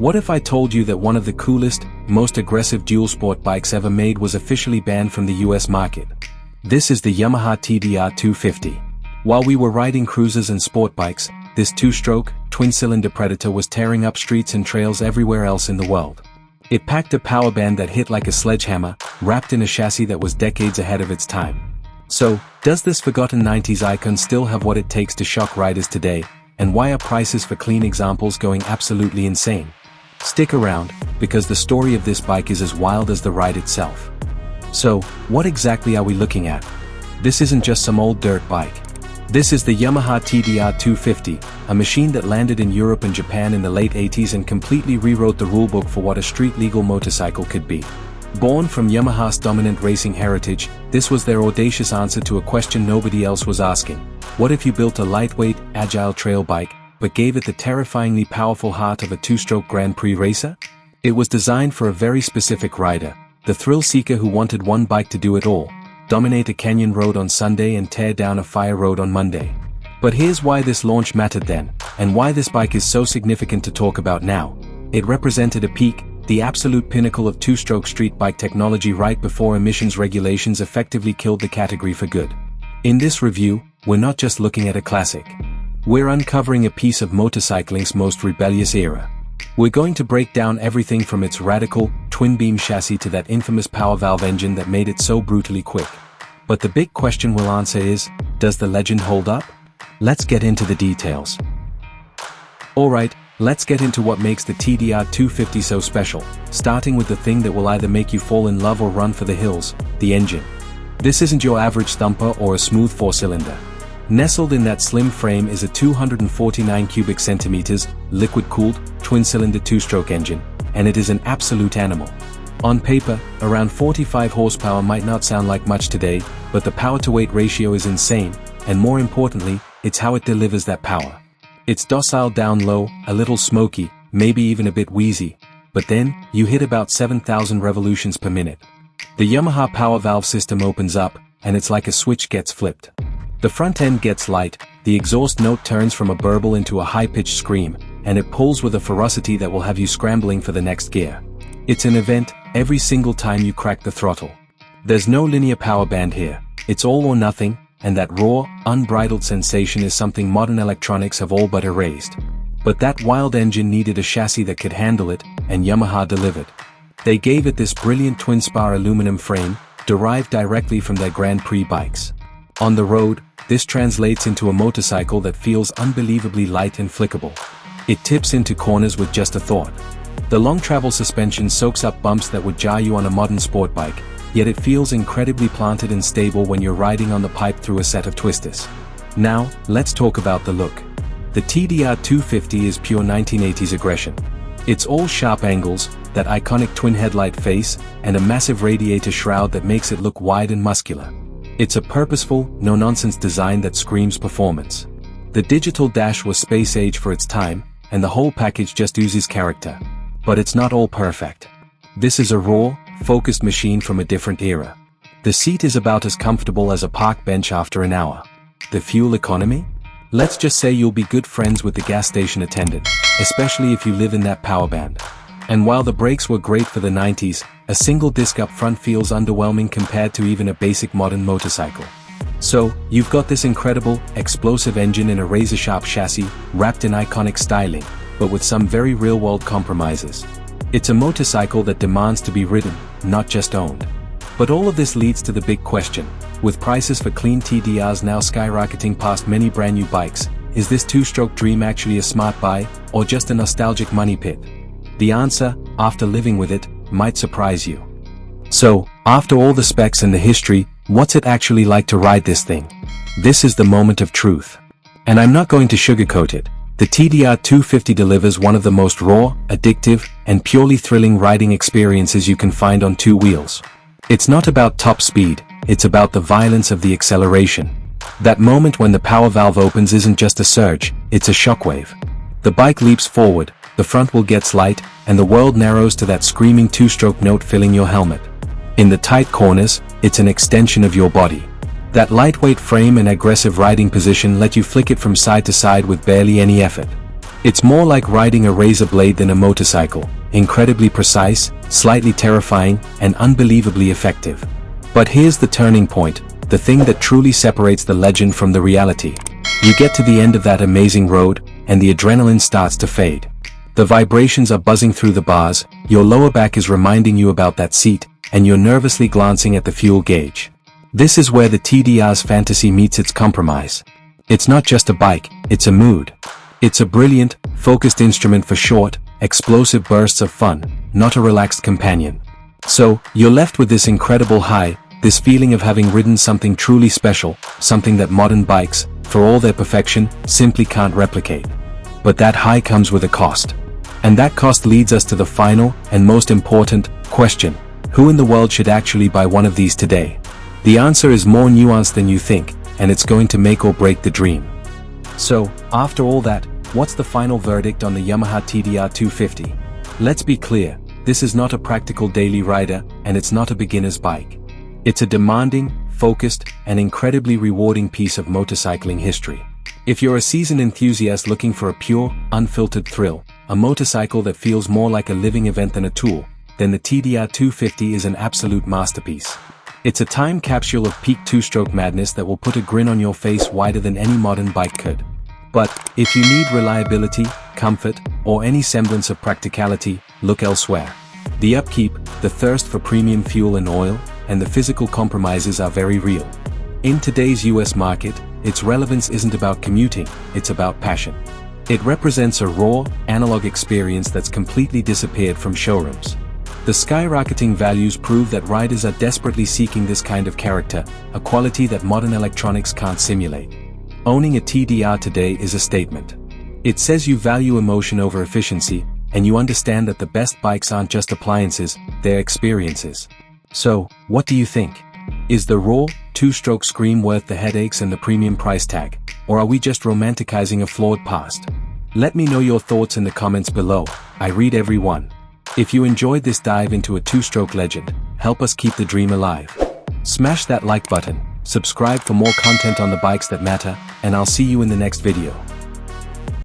What if I told you that one of the coolest, most aggressive dual sport bikes ever made was officially banned from the US market? This is the Yamaha TDR 250. While we were riding cruisers and sport bikes, this two-stroke, twin-cylinder predator was tearing up streets and trails everywhere else in the world. It packed a power band that hit like a sledgehammer, wrapped in a chassis that was decades ahead of its time. So, does this forgotten 90s icon still have what it takes to shock riders today, and why are prices for clean examples going absolutely insane? Stick around, because the story of this bike is as wild as the ride itself. So, what exactly are we looking at? This isn't just some old dirt bike. This is the Yamaha TDR 250, a machine that landed in Europe and Japan in the late 80s and completely rewrote the rulebook for what a street-legal motorcycle could be. Born from Yamaha's dominant racing heritage, this was their audacious answer to a question nobody else was asking. What if you built a lightweight, agile trail bike, but gave it the terrifyingly powerful heart of a two-stroke Grand Prix racer? It was designed for a very specific rider, the thrill-seeker who wanted one bike to do it all: dominate a canyon road on Sunday and tear down a fire road on Monday. But here's why this launch mattered then, and why this bike is so significant to talk about now. It represented a peak, the absolute pinnacle of two-stroke street bike technology right before emissions regulations effectively killed the category for good. In this review, we're not just looking at a classic. We're uncovering a piece of motorcycling's most rebellious era. We're going to break down everything from its radical, twin-beam chassis to that infamous power valve engine that made it so brutally quick. But the big question we'll answer is, does the legend hold up? Let's get into the details. Alright, let's get into what makes the TDR 250 so special, starting with the thing that will either make you fall in love or run for the hills: the engine. This isn't your average thumper or a smooth four-cylinder. Nestled in that slim frame is a 249 cubic centimeters, liquid-cooled, twin-cylinder two-stroke engine, and it is an absolute animal. On paper, around 45 horsepower might not sound like much today, but the power-to-weight ratio is insane, and more importantly, it's how it delivers that power. It's docile down low, a little smoky, maybe even a bit wheezy, but then, you hit about 7,000 revolutions per minute. The Yamaha power valve system opens up, and it's like a switch gets flipped. The front end gets light, the exhaust note turns from a burble into a high-pitched scream, and it pulls with a ferocity that will have you scrambling for the next gear. It's an event, every single time you crack the throttle. There's no linear power band here, it's all or nothing, and that raw, unbridled sensation is something modern electronics have all but erased. But that wild engine needed a chassis that could handle it, and Yamaha delivered. They gave it this brilliant twin-spar aluminum frame, derived directly from their Grand Prix bikes. On the road, this translates into a motorcycle that feels unbelievably light and flickable. It tips into corners with just a thought. The long-travel suspension soaks up bumps that would jar you on a modern sport bike, yet it feels incredibly planted and stable when you're riding on the pipe through a set of twisters. Now, let's talk about the look. The TDR 250 is pure 1980s aggression. It's all sharp angles, that iconic twin headlight face, and a massive radiator shroud that makes it look wide and muscular. It's a purposeful, no-nonsense design that screams performance. The digital dash was space-age for its time, and the whole package just oozes character. But it's not all perfect. This is a raw, focused machine from a different era. The seat is about as comfortable as a park bench after an hour. The fuel economy? Let's just say you'll be good friends with the gas station attendant, especially if you live in that power band. And while the brakes were great for the 90s, a single disc up front feels underwhelming compared to even a basic modern motorcycle. So, you've got this incredible, explosive engine in a razor-sharp chassis, wrapped in iconic styling, but with some very real-world compromises. It's a motorcycle that demands to be ridden, not just owned. But all of this leads to the big question: with prices for clean TDRs now skyrocketing past many brand new bikes, is this two-stroke dream actually a smart buy, or just a nostalgic money pit? The answer, after living with it, might surprise you. So, after all the specs and the history, what's it actually like to ride this thing? This is the moment of truth. And I'm not going to sugarcoat it. The TDR 250 delivers one of the most raw, addictive, and purely thrilling riding experiences you can find on two wheels. It's not about top speed, it's about the violence of the acceleration. That moment when the power valve opens isn't just a surge, it's a shockwave. The bike leaps forward, the front wheel gets light, and the world narrows to that screaming two-stroke note filling your helmet. In the tight corners, it's an extension of your body. That lightweight frame and aggressive riding position let you flick it from side to side with barely any effort. It's more like riding a razor blade than a motorcycle, incredibly precise, slightly terrifying, and unbelievably effective. But here's the turning point, the thing that truly separates the legend from the reality. You get to the end of that amazing road, and the adrenaline starts to fade. The vibrations are buzzing through the bars, your lower back is reminding you about that seat, and you're nervously glancing at the fuel gauge. This is where the TDR's fantasy meets its compromise. It's not just a bike, it's a mood. It's a brilliant, focused instrument for short, explosive bursts of fun, not a relaxed companion. So, you're left with this incredible high, this feeling of having ridden something truly special, something that modern bikes, for all their perfection, simply can't replicate. But that high comes with a cost. And that cost leads us to the final, and most important, question. Who in the world should actually buy one of these today? The answer is more nuanced than you think, and it's going to make or break the dream. So, after all that, what's the final verdict on the Yamaha TDR 250? Let's be clear, this is not a practical daily rider, and it's not a beginner's bike. It's a demanding, focused, and incredibly rewarding piece of motorcycling history. If you're a seasoned enthusiast looking for a pure, unfiltered thrill, a motorcycle that feels more like a living event than a tool, then the TDR 250 is an absolute masterpiece. It's a time capsule of peak two-stroke madness that will put a grin on your face wider than any modern bike could. But, if you need reliability, comfort, or any semblance of practicality, look elsewhere. The upkeep, the thirst for premium fuel and oil, and the physical compromises are very real. In today's US market, its relevance isn't about commuting, it's about passion. It represents a raw, analog experience that's completely disappeared from showrooms. The skyrocketing values prove that riders are desperately seeking this kind of character, a quality that modern electronics can't simulate. Owning a TDR today is a statement. It says you value emotion over efficiency, and you understand that the best bikes aren't just appliances, they're experiences. So, what do you think? Is the raw, two-stroke scream worth the headaches and the premium price tag, or are we just romanticizing a flawed past? Let me know your thoughts in the comments below, I read every one. If you enjoyed this dive into a two-stroke legend, help us keep the dream alive. Smash that like button, subscribe for more content on the bikes that matter, and I'll see you in the next video.